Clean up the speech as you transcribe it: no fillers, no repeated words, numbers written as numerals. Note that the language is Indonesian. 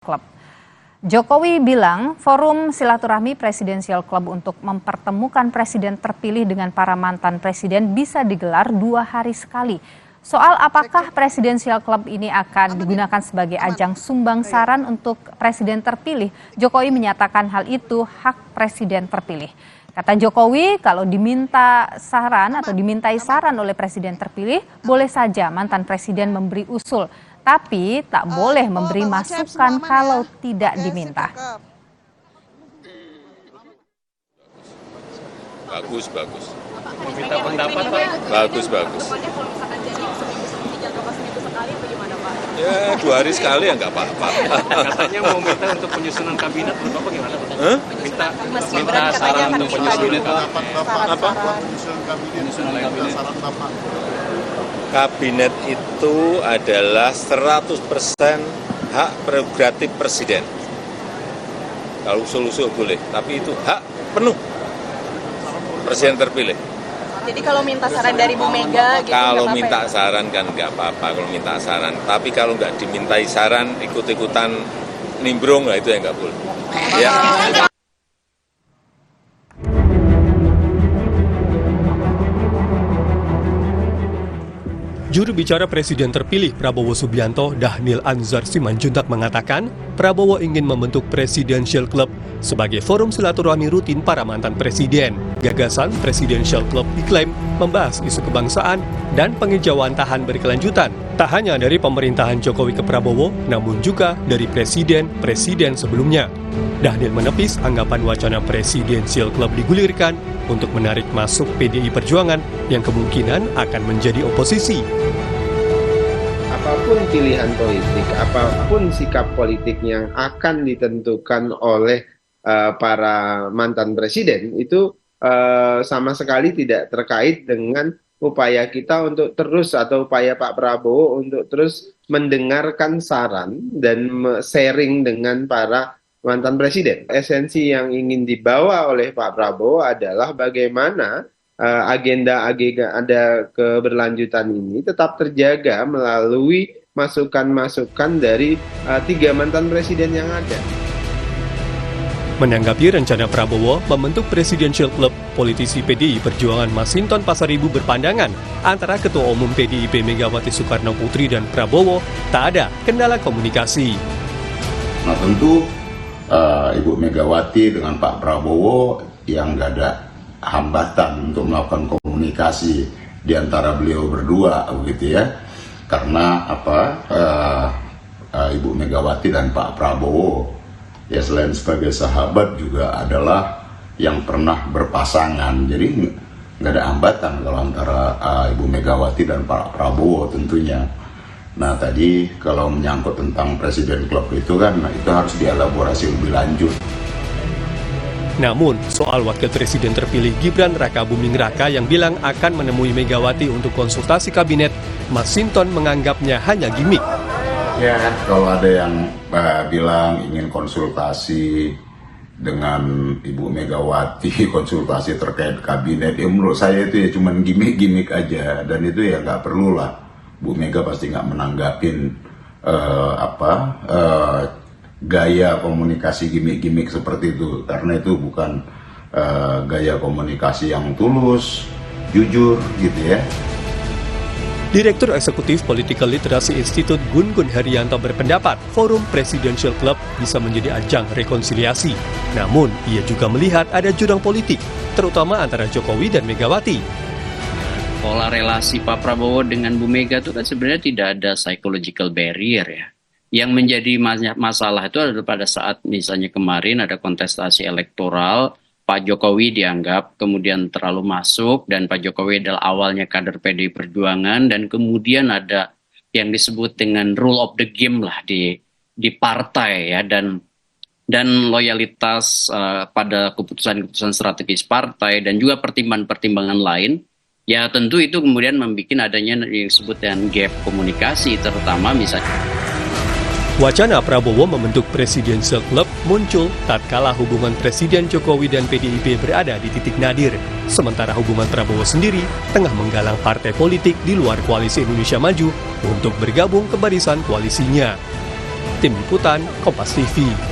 Club. Jokowi bilang forum silaturahmi Presidential Club untuk mempertemukan presiden terpilih dengan para mantan presiden bisa digelar 2 hari sekali. Soal apakah Presidential Club ini akan digunakan sebagai ajang sumbang saran untuk presiden terpilih, Jokowi menyatakan hal itu hak presiden terpilih. Kata Jokowi, kalau diminta saran atau dimintai saran oleh presiden terpilih, boleh saja mantan presiden memberi usul. Tapi tak boleh memberi masukan kalau tidak diminta. Bagus. Meminta pendapat, Pak? Bagus. Ya 2 hari sekali ya nggak apa-apa. Katanya mau minta untuk penyusunan kabinet, Bapak gimana, Pak? Minta saran untuk penyusunan Apa? Kabinet itu adalah 100% hak prerogatif presiden. Kalau usul-usul boleh, tapi itu hak penuh presiden terpilih. Jadi kalau minta saran dari Bu Mega gitu kalau nggak minta apa-apa, saran kan nggak apa-apa kalau minta saran. Tapi kalau nggak dimintai saran, ikut-ikutan nimbrung lah itu yang nggak boleh. Ya. Juru bicara Presiden terpilih Prabowo Subianto, Dhanil Anzar Simanjuntak mengatakan Prabowo ingin membentuk Presidential Club sebagai forum silaturahmi rutin para mantan presiden. Gagasan Presidential Club diklaim membahas isu kebangsaan dan penghijauan tahan berkelanjutan, tak hanya dari pemerintahan Jokowi ke Prabowo, namun juga dari presiden-presiden sebelumnya. Dhanil menepis anggapan wacana Presidential Club digulirkan untuk menarik masuk PDI Perjuangan yang kemungkinan akan menjadi oposisi. Apapun pilihan politik, apapun sikap politik yang akan ditentukan oleh para mantan presiden itu sama sekali tidak terkait dengan upaya kita untuk terus atau upaya Pak Prabowo untuk terus mendengarkan saran dan sharing dengan para mantan presiden. Esensi yang ingin dibawa oleh Pak Prabowo adalah bagaimana agenda keberlanjutan ini tetap terjaga melalui masukan-masukan dari 3 mantan presiden yang ada. Menanggapi rencana Prabowo membentuk Presidential Club, politisi PDI Perjuangan Masinton Pasaribu berpandangan antara Ketua Umum PDIP Megawati Soekarno Putri dan Prabowo tak ada kendala komunikasi. Nah tentu Ibu Megawati dengan Pak Prabowo yang nggak ada hambatan untuk melakukan komunikasi di antara beliau berdua, begitu ya. Karena Ibu Megawati dan Pak Prabowo ya selain sebagai sahabat juga adalah yang pernah berpasangan. Jadi nggak ada hambatan kalau antara Ibu Megawati dan Pak Prabowo tentunya. Nah tadi kalau menyangkut tentang Presiden Club itu kan itu harus dielaborasi lebih lanjut. Namun, soal wakil presiden terpilih Gibran Raka Buming Raka yang bilang akan menemui Megawati untuk konsultasi kabinet, Masinton menganggapnya hanya gimmick. Ya, kalau ada yang bilang ingin konsultasi dengan Ibu Megawati, konsultasi terkait kabinet, ya menurut saya itu ya cuma gimmick-gimmick aja, dan itu ya nggak perlu lah. Bu Mega pasti nggak menanggapin gaya komunikasi gimmick-gimmick seperti itu, karena itu bukan gaya komunikasi yang tulus, jujur gitu ya. Direktur Eksekutif Political Literacy Institute Gun Gun Herianto berpendapat forum Presidential Club bisa menjadi ajang rekonsiliasi. Namun, ia juga melihat ada jurang politik, terutama antara Jokowi dan Megawati. Pola relasi Pak Prabowo dengan Bu Mega itu kan sebenarnya tidak ada psychological barrier ya. Yang menjadi masalah itu adalah pada saat misalnya kemarin ada kontestasi elektoral, Pak Jokowi dianggap kemudian terlalu masuk dan Pak Jokowi adalah awalnya kader PDI Perjuangan dan kemudian ada yang disebut dengan rule of the game lah di partai ya dan loyalitas pada keputusan-keputusan strategis partai dan juga pertimbangan-pertimbangan lain. Ya tentu itu kemudian membuat adanya yang disebut dengan gap komunikasi terutama misalnya. Wacana Prabowo membentuk Presidential Club muncul tatkala hubungan Presiden Jokowi dan PDIP berada di titik nadir. Sementara hubungan Prabowo sendiri tengah menggalang partai politik di luar Koalisi Indonesia Maju untuk bergabung ke barisan koalisinya. Tim Liputan, Kompas TV.